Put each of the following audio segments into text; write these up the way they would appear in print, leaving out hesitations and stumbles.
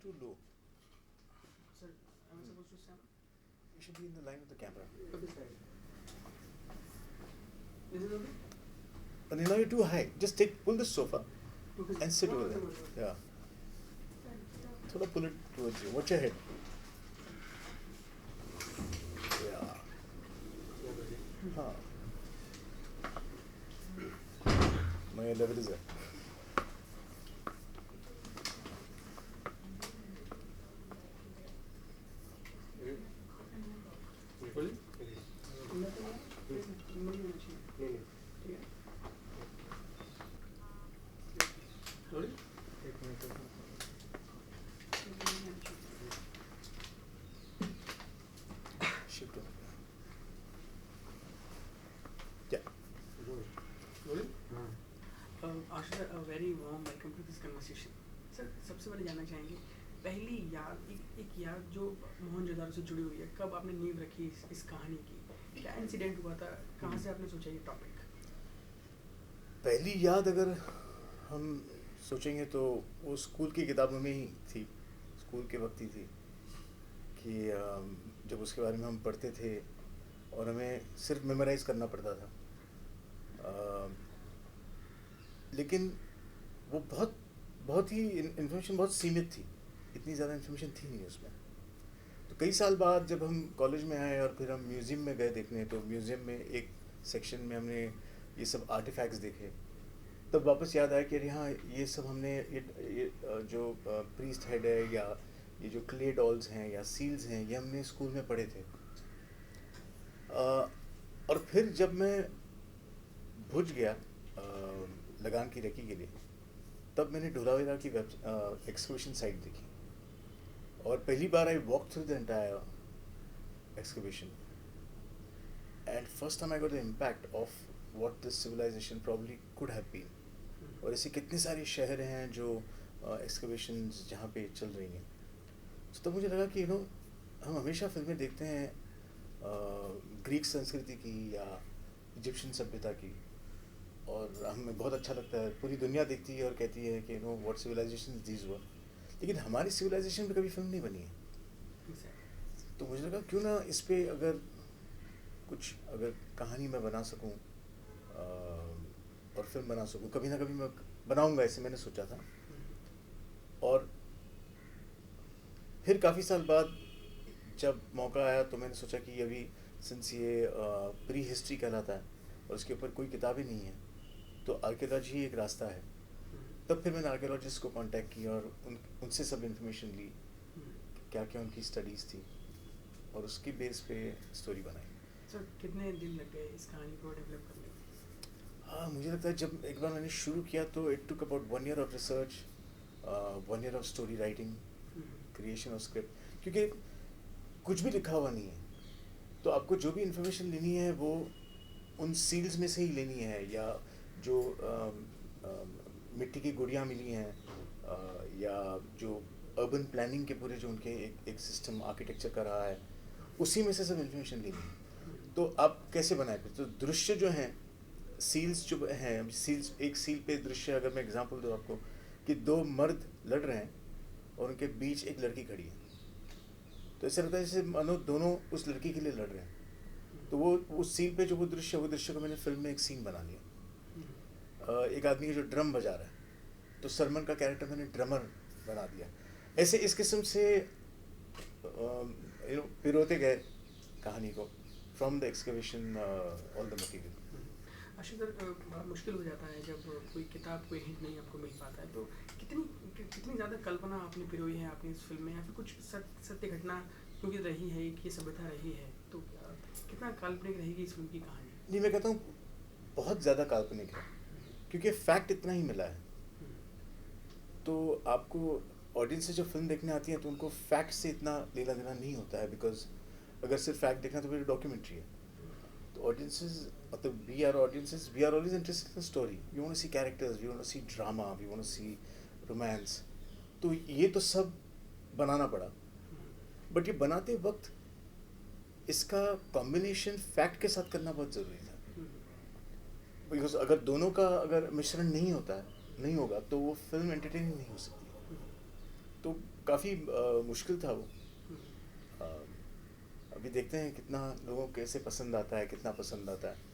too low. Sir, am I supposed to stand? You should be in the line with the camera. Okay, sir. Is it okay? But now you're too high. Just pull the sofa Okay. and sit No, over no, there. no, no. Yeah. Thoda pull it towards you. Watch your head. Yeah. Huh. My level is there. Shift over. Yeah. Ashish, a very warm welcome to this conversation. Sir सबसे पहले जानना चाहेंगे पहली याद एक याद जो मोहनजोदारो से जुड़ी हुई है, कब आपने नींव रखी इस कहानी की, क्या इंसिडेंट हुआ था, कहाँ से आपने सोचा ये टॉपिक? पहली याद अगर हम सोचेंगे तो वो स्कूल की किताबों में ही थी, स्कूल के वक्त ही थी कि जब उसके बारे में हम पढ़ते थे और हमें सिर्फ मेमोराइज करना पड़ता था, लेकिन वो बहुत ही इन्फॉर्मेशन बहुत सीमित थी, इतनी ज़्यादा इन्फॉर्मेशन थी नहीं उसमें। तो कई साल बाद जब हम कॉलेज में आए और फिर हम म्यूज़ियम में गए देखने, तो म्यूज़ियम में एक सेक्शन में हमने ये सब आर्टिफैक्ट्स देखे, तब वापस याद आया कि अरे हाँ, ये सब हमने ये जो प्रीस्ट हेड है या ये जो क्ले डॉल्स हैं या सील्स हैं, ये हमने स्कूल में पढ़े थे। और फिर जब मैं भुज गया लगान की रेकी के लिए, तब मैंने ढोलावीरा की एक्सकवेशन साइट देखी और पहली बार I walk through the entire excavation and first time I got the impact of what this civilisation probably could have been. और ऐसे कितने सारे शहर हैं जो एक्सकवेशंस जहाँ पे चल रही हैं। तो तब मुझे लगा कि हम हमेशा फिल्में देखते हैं ग्रीक संस्कृति की या इजिप्शियन सभ्यता की, और हमें बहुत अच्छा लगता है, पूरी दुनिया देखती है और कहती है कि व्हाट सिविलाइजेशन दीज वर, लेकिन हमारी सिविलाइजेशन पे कभी फिल्म नहीं बनी है। तो मुझे लगा क्यों ना इस पे अगर कहानी मैं बना सकूं और फिल्म बना सकूं, कभी ना कभी मैं बनाऊंगा, ऐसे मैंने सोचा था। और फिर काफ़ी साल बाद जब मौका आया तो मैंने सोचा कि अभी सिंस ये प्री हिस्ट्री कहलाता है और उसके ऊपर कोई किताबें नहीं है, तो आर्कियोलॉजी ही एक रास्ता है। तब फिर मैंने आर्कियोलॉजिस्ट को कांटेक्ट किया और उनसे सब इन्फॉर्मेशन ली, क्या क्या उनकी स्टडीज़ थी, और उसकी बेस पे स्टोरी बनाई। सर कितने दिन लग गए इस कहानी को डेवलप करने में? हाँ, मुझे लगता है जब एक बार मैंने शुरू किया तो it took about 1 year of research, 1 year of story writing, creation of script, क्योंकि कुछ भी लिखा हुआ नहीं है, तो आपको जो भी इन्फॉर्मेशन लेनी है वो उन सील्स में से ही लेनी है, या जो मिट्टी की गुड़ियाँ मिली हैं या जो अर्बन प्लानिंग के पूरे जो उनके एक सिस्टम आर्किटेक्चर का रहा है, उसी में से सब इन्फॉर्मेशन लेनी है। तो आप कैसे बनाए फिर? तो दृश्य जो हैं, सील्स जो हैं, सील्स, एक सील पे दृश्य, अगर मैं एग्जांपल दूँ आपको कि 2 मर्द लड़ रहे हैं और उनके बीच एक लड़की खड़ी है, तो ऐसा लगता है जैसे मानो दोनों उस लड़की के लिए लड़ रहे हैं। तो वो उस सीन पे जो वो दृश्य को मैंने फिल्म में एक सीन बना लिया। एक आदमी जो ड्रम बजा रहा है, तो सलमान का कैरेक्टर मैंने ड्रमर बना दिया। ऐसे इस किस्म से पिरोते गए कहानी को, from the excavation all the material. Ashish sir, बड़ा मुश्किल हो जाता है जब कोई किताब, कोई हिंट नहीं आपको मिल पाता है, तो कितनी ज़्यादा कल्पना आपने पिरोई है आपने इस फिल्म में, या फिर कुछ सत्य घटना क्योंकि रही है, एक ये सभ्यता रही है, तो कितना काल्पनिक रहेगी इस फिल्म की कहानी? नहीं, मैं कहता हूँ बहुत ज़्यादा काल्पनिक है, क्योंकि फैक्ट इतना ही मिला है। तो आपको ऑडियंस से जो फिल्म देखने आती है तो उनको फैक्ट से इतना लेना देना नहीं होता है, बिकॉज अगर सिर्फ फैक्ट देखना तो फिर डॉक्यूमेंट्री है। तो ऑडियंसेस, मतलब we are always interested in story, we want to see characters, we want to see drama, we want to see romance. तो ये तो सब बनाना पड़ा, बट ये बनाते वक्त इसका कॉम्बिनेशन फैक्ट के साथ करना बहुत ज़रूरी था, बिकॉज अगर दोनों का अगर मिश्रण नहीं होगा तो वो फिल्म एंटरटेनिंग नहीं हो सकती। तो काफ़ी मुश्किल था वो। अ, अभी देखते हैं कितना लोगों को कैसे पसंद आता है, कितना पसंद आता है।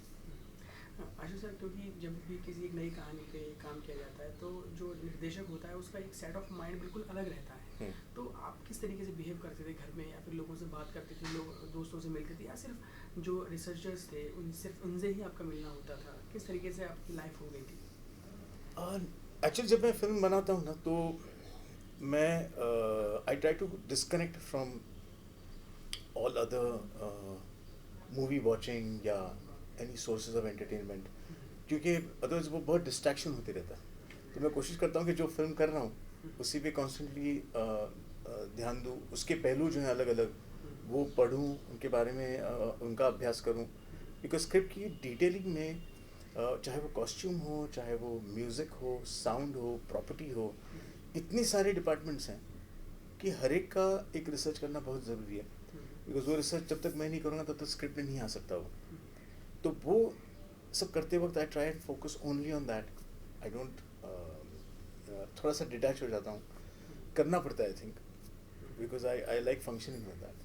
आशु सर, क्योंकि जब भी किसी एक नई कहानी पे काम किया जाता है तो जो निर्देशक होता है उसका एक सेट ऑफ माइंड बिल्कुल अलग रहता है। तो आप किस तरीके से बिहेव करते थे घर में, या फिर लोगों से बात करते थे, लोग दोस्तों से मिलते थे, या सिर्फ जो रिसर्चर्स थे सिर्फ उनसे ही आपका मिलना होता था? किस तरीके से आपकी लाइफ हो गई थी? एक्चुअली जब मैं फिल्म बनाता हूँ ना, तो मैं I try to disconnect from all other movie watching या एनी सोर्सेज ऑफ एंटरटेनमेंट, क्योंकि अदरवाइज वो बहुत डिस्ट्रैक्शन होती रहता है। तो मैं कोशिश करता हूँ कि जो फिल्म कर रहा हूँ उसी पे कॉन्स्टेंटली ध्यान दूँ, उसके पहलू जो हैं अलग अलग वो पढूँ, उनके बारे में उनका अभ्यास करूँ। बिकॉज स्क्रिप्ट की डिटेलिंग में चाहे वो कॉस्ट्यूम हो, चाहे वो म्यूज़िक हो, साउंड हो, प्रॉपर्टी हो, इतनी सारे डिपार्टमेंट्स हैं कि हर एक का एक रिसर्च करना बहुत ज़रूरी है। बिकॉज वो रिसर्च जब तक मैं नहीं करूँगा तब तक स्क्रिप्ट में नहीं आ सकता वो। तो वो सब करते वक्त I try and focus only on that. I don't थोड़ा सा डिटैच हो जाता हूँ, करना पड़ता है I think, because I like functioning with that.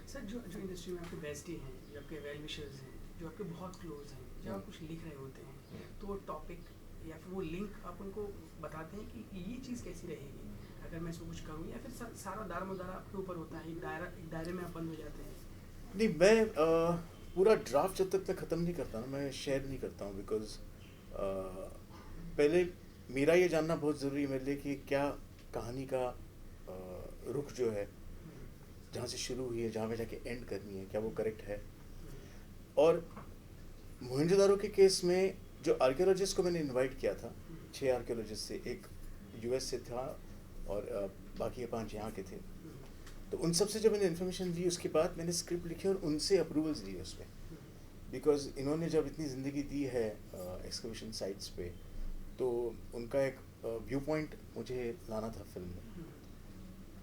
Sir, जो जो इंडस्ट्री में आपके बेस्टी हैं, जो आपके वेल विशर्स हैं, जो आपके बहुत क्लोज हैं, जब आप कुछ लिख रहे होते हैं तो वो टॉपिक या फिर वो लिंक आप उनको बताते हैं कि ये चीज़ कैसी रहेगी अगर मैं इसको कुछ करूँ, या फिर सारा दारोमदार आपके ऊपर होता है, एक दायरे में आप बंद हो जाते हैं? नहीं, मैं पूरा ड्राफ्ट जब तक मैं ख़त्म नहीं करता ना, मैं शेयर नहीं करता हूँ। बिकॉज पहले मेरा ये जानना बहुत ज़रूरी है मेरे लिए कि क्या कहानी का रुख जो है, जहाँ से शुरू हुई है जहाँ पे जाके एंड करनी है, क्या वो करेक्ट है। और मोहनजोदारो के केस में जो आर्कियोलॉजिस्ट को मैंने इनवाइट किया था, 6 आर्कियोलॉजिस्ट से, एक यूएस से था और बाकी 5 यहाँ के थे। तो उन सब से जब मैंने इन्फॉर्मेशन ली उसके बाद मैंने स्क्रिप्ट लिखी और उनसे अप्रूवल्स लिए उस पर। बिकॉज इन्होंने जब इतनी ज़िंदगी दी है एक्सकवेशन साइट्स पे, तो उनका एक व्यू पॉइंट मुझे लाना था फिल्म में।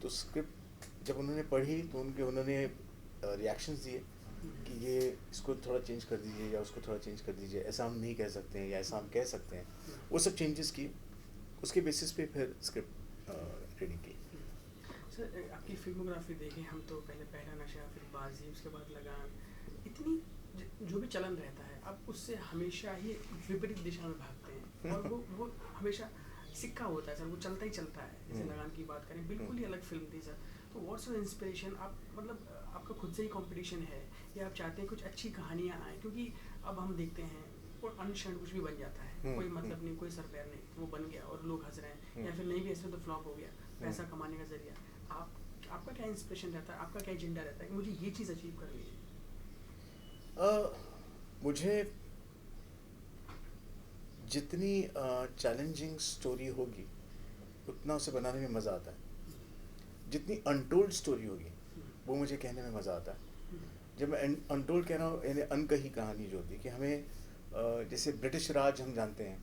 तो स्क्रिप्ट जब उन्होंने पढ़ी तो उन्होंने रिएक्शंस दिए कि ये इसको थोड़ा चेंज कर दीजिए या उसको थोड़ा चेंज कर दीजिए, ऐसा हम नहीं कह सकते हैं या ऐसा हम कह सकते हैं। वो सब चेंजेस किए, उसके बेसिस पे फिर स्क्रिप्ट रेडी की। सर, आपकी फिल्मोग्राफी देखें हम तो पहला नशा, फिर बाजी, उसके बाद लगान, इतनी जो भी चलन रहता है आप उससे हमेशा ही विपरीत दिशा में भागते हैं और वो हमेशा सिक्का होता है सर, वो चलता ही चलता है। जैसे लगान की बात करें, बिल्कुल ही अलग फिल्म थी सर। तो व्हाट्स योर इंस्पिरेशन? आप मतलब आपका खुद से ही कंपटीशन है या आप चाहते हैं कुछ अच्छी कहानियाँ आएँ? क्योंकि अब हम देखते हैं और अनुक्षण कुछ भी बन जाता है, कोई मतलब नहीं, कोई सर पैर नहीं, वो बन गया और लोग हंस रहे हैं, या फिर नहीं भी हंस रहे तो फ्लॉप हो गया, पैसा कमाने का जरिया। आपका क्या इंस्पिरेशन रहता है, आपका क्या एजेंडा रहता है कि मुझे ये चीज़ अचीव करनी है? मुझे जितनी चैलेंजिंग स्टोरी होगी उतना उसे बनाने में मज़ा आता है। जितनी अनटोल्ड स्टोरी होगी वो मुझे कहने में मज़ा आता है। जब मैं अनटोल्ड कह रहा हूँ, यानी अनकही कहानी जो होती है कि हमें जैसे ब्रिटिश राज हम जानते हैं,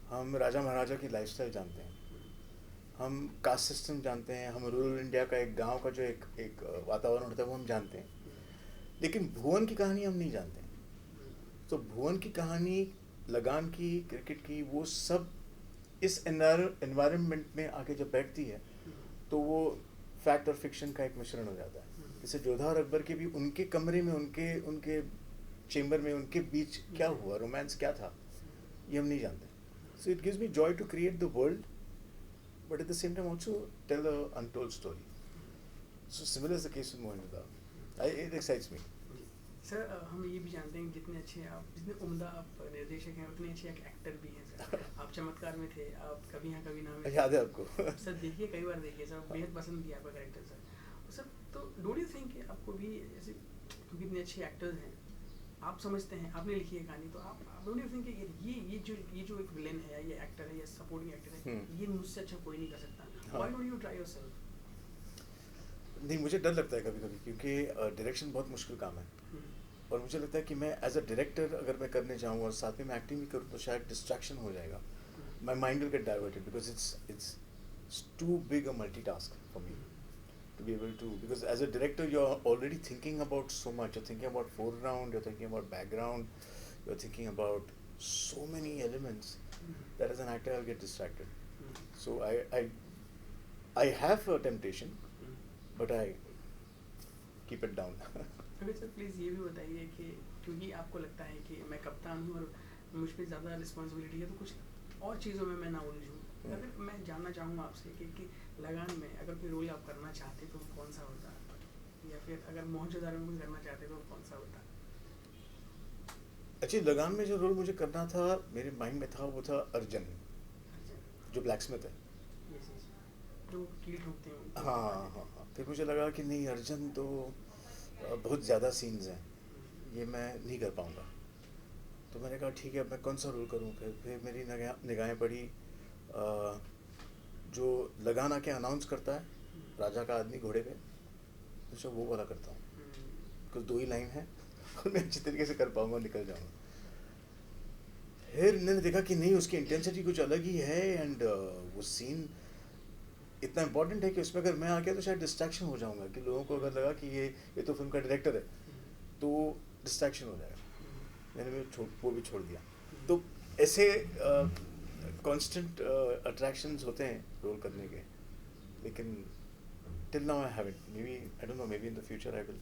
हम राजा महाराजा की लाइफस्टाइल जानते हैं, हम कास्ट सिस्टम जानते हैं, हम रूरल इंडिया का एक गांव का जो एक वातावरण होता है वो हम जानते हैं, लेकिन भुवन की कहानी हम नहीं जानते। तो भुवन की कहानी, लगान की, क्रिकेट की, वो सब इस एनवायरनमेंट में आके जब बैठती है तो वो फैक्ट और फिक्शन का एक मिश्रण हो जाता है। जैसे जोधा और अकबर के भी उनके कमरे में, उनके चेम्बर में, उनके बीच क्या हुआ, रोमांस क्या था, ये हम नहीं जानते। So it gives me joy to create the world, but at the same time also tell a untold story. So similar is the case with Mohenjo-daro. It excites me. Sir, हम ये भी जानते हैं कि जितने उम्दा आप निर्देशक हैं उतने अच्छे एक एक्टर भी हैं सर। आप चमत्कार में थे, आप कभी यहाँ कभी ना में, याद है आपको? सर देखिए, कई बार देखिए सर, बेहद पसंद किया आपका कैरेक्टर सर। सर, तो डोंट यू थिंक कि आपको भी ऐसे, क्योंकि इतने अच्छे एक्टर्स हैं, आप समझते हैं, आपने लिखी है कहानी, तो आप डोंट यू थिंक कि ये जो एक विलेन है, ये एक्टर है, ये सपोर्टिंग एक्टर है, ये मुझसे अच्छा कोई नहीं कर सकता? Why don't you try yourself? नहीं, मुझे डर लगता है कभी कभी, क्योंकि डायरेक्शन बहुत मुश्किल काम है। और मुझे लगता है कि मैं एज अ डायरेक्टर अगर मैं करने जाऊँ और साथ में मैं एक्टिंग भी करूँ तो शायद डिस्ट्रैक्शन हो जाएगा। My mind will get diverted because it's too big a multitask for me to be able to, because as a director you're already thinking about so much. You're thinking about foreground, you're thinking about background, you're thinking about so many elements that as an actor I'll get distracted. So I I have a temptation, but I keep it down. अगर sir please ये भी बताइए कि क्योंकि आपको लगता है कि मैं कप्तान हूँ और मुझ पे ज़्यादा रिस्पॉन्सिबिलिटी है तो कुछ और चीज़ों में मैं ना उलझूँ, अगर मैं जानना चाहूँगा आपसे कि लगान में अगर कोई रोल आप करना चाहते तो कौन सा होता, या फिर अगर मोहनजोदारो में करना चाहते तो कौन सा होता? एक्चुअली लगान में जो रोल मुझे करना था, मेरे माइंड में था, वो था अर्जुन, जो ब्लैक स्मिथ है। जो कील ठोकते हैं उनको हाँ हाँ हाँ हाँ। फिर मुझे लगा कि नहीं, अर्जुन तो बहुत ज़्यादा सीन्स हैं, ये मैं नहीं कर पाऊँगा। तो मैंने कहा ठीक है, अब मैं कौन सा रोल करूँ। फिर मेरी निगाहें पड़ी जो लगान आके अनाउंस करता है, राजा का आदमी घोड़े पे, तो वो वाला करता हूँ। कुछ 2 ही लाइन है और मैं अच्छी तरीके से कर पाऊँगा और निकल जाऊँगा। फिर मैंने देखा कि नहीं, उसकी इंटेंसिटी कुछ अलग ही है, एंड वो सीन इतना इम्पोर्टेंट है कि उसमें अगर मैं आ गया तो शायद डिस्ट्रैक्शन हो जाऊंगा, कि लोगों को अगर लगा कि ये तो फिल्म का डायरेक्टर है तो डिस्ट्रैक्शन हो जाएगा। मैंने वो भी छोड़ दिया। तो ऐसे कांस्टेंट अट्रैक्शंस होते हैं रोल करने के, लेकिन till now I haven't. Maybe I don't know, maybe in the future I will.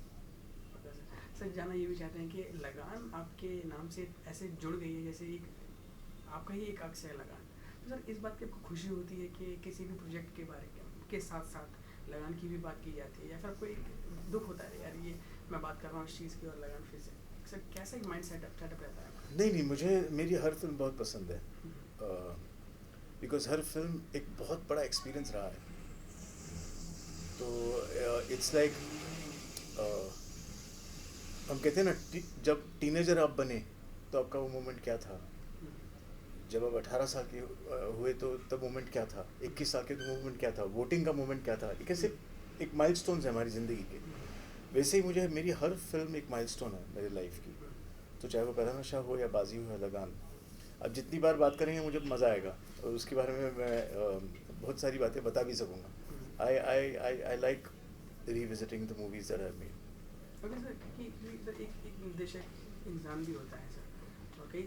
Sir जानना ये भी चाहते हैं कि लगान आपके नाम से ऐसे जुड़ गई है जैसे एक आपका ही एक अक्स है लगान, तो सर इस बात की आपको खुशी होती है कि किसी भी प्रोजेक्ट के बारे के साथ साथ लगान की भी बात की जाती है, या फिर कोई दुख होता है यार ये मैं बात कर रहा हूँ इस चीज़ की और लगान फिर से, सर कैसा एक माइंड सेटअप रहता है? नहीं नहीं, मुझे मेरी हर फिल्म बहुत पसंद है, बिकॉज हर फिल्म एक बहुत बड़ा एक्सपीरियंस रहा है। तो इट्स लाइक हम कहते हैं ना, जब टीनेजर आप बने तो आपका वो मोमेंट क्या था, जब आप 18 साल के हुए तो तब मोमेंट क्या था, 21 साल के तो मोमेंट क्या था, वोटिंग का मोमेंट क्या था। एक ऐसे एक माइलस्टोन्स है हमारी ज़िंदगी के। वैसे ही मुझे मेरी हर फिल्म एक माइलस्टोन है मेरी लाइफ की। तो चाहे वो पहला नशा हो या बाजी हो या लगान, अब जितनी बार बात करेंगे मुझे मज़ा आएगा और उसके बारे में मैं बहुत सारी बातें बता भी सकूँगा। I like revisiting the movies that I have made. Okay sir, क्योंकि सर एक निर्देशक इंसान भी होता है सर, और कई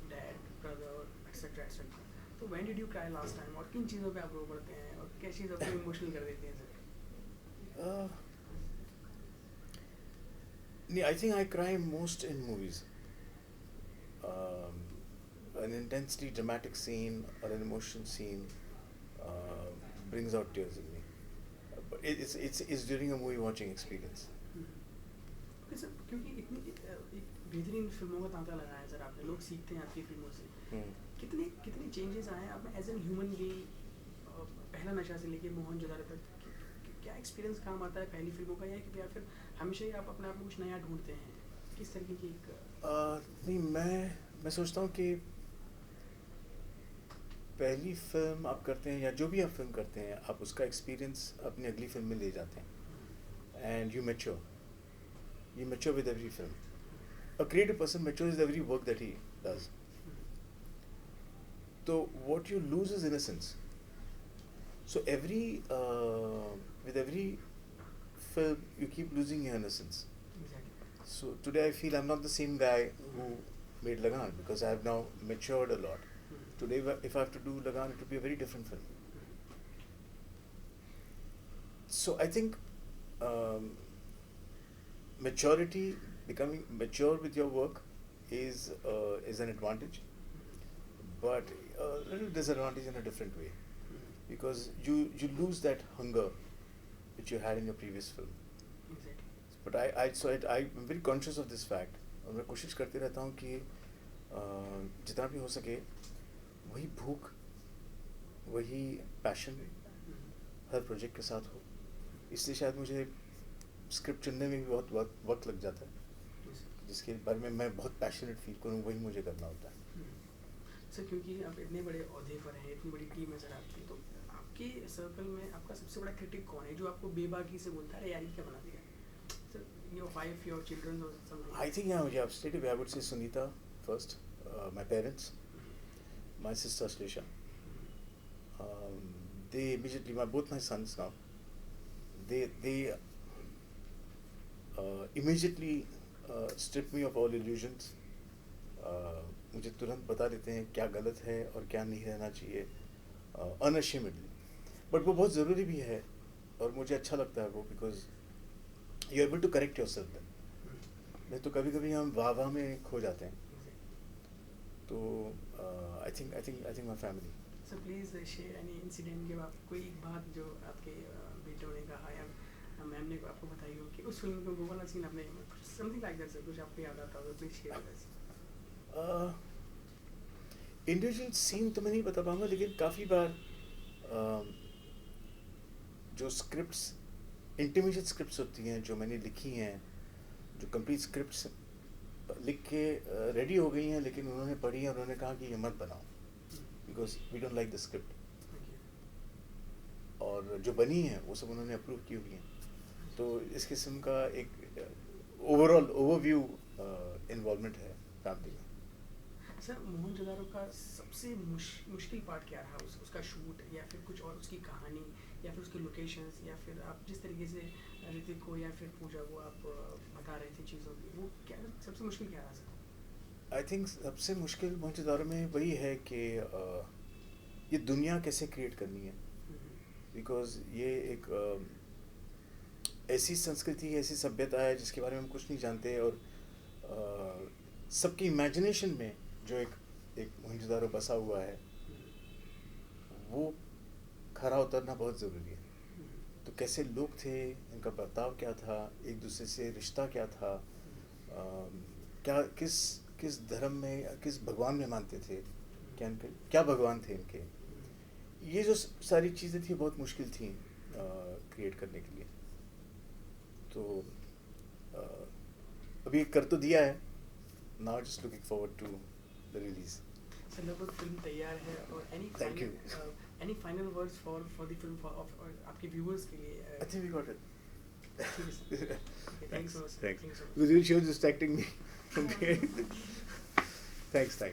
डैड ब्रदर एक्सेट्रा एक्सेट्रा, तो when did you cry last time, और किन चीज़ों पे आप रो पड़ते हैं और क्या चीज़ आपको इमोशनल कर देती है sir? I think I cry most in movies. An intensely dramatic scene or an emotional scene brings out tears in me. But it's during a movie watching experience. Okay sir, क्योंकि इतनी एक बेहतरीन फिल्मों का तांता लगाया है सर आपने, लोग सीखते हैं आपकी फिल्मों से, कितने चेंजेस आए हैं आप में एज एन ह्यूमन बीइंग, पहला नशा से लेके मोहनजोदारो तक, क्या एक्सपीरियंस काम आता है पहली फिल्मों का, या फिर हमेशा ही आप अपने आप में कुछ नया ढूंढते हैं, किस तरीके की एक नहीं, मैं सोचता हूँ कि पहली फिल्म आप करते हैं या जो भी आप फिल्म करते हैं, आप उसका एक्सपीरियंस अपनी अगली फिल्म में ले जाते हैं, and you mature with every film. A creative person matures with every work that he does. So what you lose is innocence. So with every film you keep losing your innocence. Exactly. So today I feel I'm not the same guy who made Lagan, because I have now matured a lot. Today if I have to do Lagan, it would be a very different film. So I think maturity, becoming mature with your work is an advantage, but a little disadvantage in a different way, because you lose that hunger which you had in your previous film. Exactly. But I'm very conscious of this fact, और मैं कोशिश करते रहता हूँ कि जितना भी हो सके वही भूख, वही पैशन हर प्रोजेक्ट के साथ हो. इसलिए शायद मुझे स्क्रिप्ट चुनने में भी बहुत वक्त लग जाता है. जिसके बारे में मैं बहुत पैशनेट फील करूँ, वही मुझे करना होता है. सर क्योंकि आप इतने बड़े ओहदे पर हैं, इतनी बड़ी टीम है सर आपकी, तो आपके सर्कल में आपका सबसे बड़ा क्रिटिक कौन है जो आपको बेबाकी से बोलता है यार ये क्या बना दिया? Sir your wife, your children और something? I think I would say Sunita first, my parents, my sister Shlesha. They immediately, both my sons now, they immediately strip me of all illusions. मुझे तुरंत बता देते हैं क्या गलत है और क्या नहीं रहना चाहिए, unashamedly. बट वो बहुत ज़रूरी भी है और मुझे अच्छा लगता है वो, because you able to correct yourself then. नहीं तो कभी कभी हम वाह वाह में खो जाते हैं। तो I think my family. So please share any incident जब आप कोई एक बात जो आपके बेटों ने कहा या मैम ने आपको बताई हो कि उस फिल्म में वो वाला सीन आपने समथिंग लाइक दैट, कुछ आपको याद आता हो, please share with us. Individual scene तो मैं नहीं बता पाऊंगा, लेकिन काफ़ी बार जो स्क्रिप्ट्स, इंटरमीडिएट स्क्रिप्ट्स होती हैं जो मैंने लिखी हैं, जो कंप्लीट स्क्रिप्ट्स लिख के रेडी हो गई हैं, लेकिन उन्होंने पढ़ी है, उन्होंने कहा कि ये मत बनाओ because we don't like the script, और जो बनी है वो सब उन्होंने अप्रूव की हुई हैं। तो इस किस्म का एक ओवरऑल ओवरव्यू इन्वॉल्वमेंट है फैमिली में। सर मोहनजोदारो का सबसे मुश्किल पार्ट क्या रहा, उसका शूट या फिर कुछ और, उसकी कहानी या फिर उसके लोकेशंस, या फिर आप जिस तरीके से ऋतिक को या फिर पूजा को आप बता रहे थे चीज़ों की, वो क्या सबसे मुश्किल क्या रहा सर? आई थिंक सबसे मुश्किल मोहनजोदारो में वही है कि ये दुनिया कैसे क्रिएट करनी है, बिकॉज ये एक ऐसी संस्कृति, ऐसी सभ्यता है जिसके बारे में हम कुछ नहीं जानते, और सबकी इमेजिनेशन में जो एक मोहनजोदारो बसा हुआ है वो खरा उतरना बहुत ज़रूरी है। तो कैसे लोग थे, इनका बर्ताव क्या था, एक दूसरे से रिश्ता क्या था, क्या किस धर्म में, किस भगवान में मानते थे, क्या भगवान थे इनके, ये जो सारी चीज़ें थी बहुत मुश्किल थी क्रिएट करने के लिए। तो अभी कर तो दिया है, now just looking forward to the release. Sir लगभग फिल्म तैयार है, और any final words for the film for आपके व्यूअर्स के लिए? I think we got it. ठीक है sir, thanks so much. Thanks. Because you were distracting me from here. Thanks.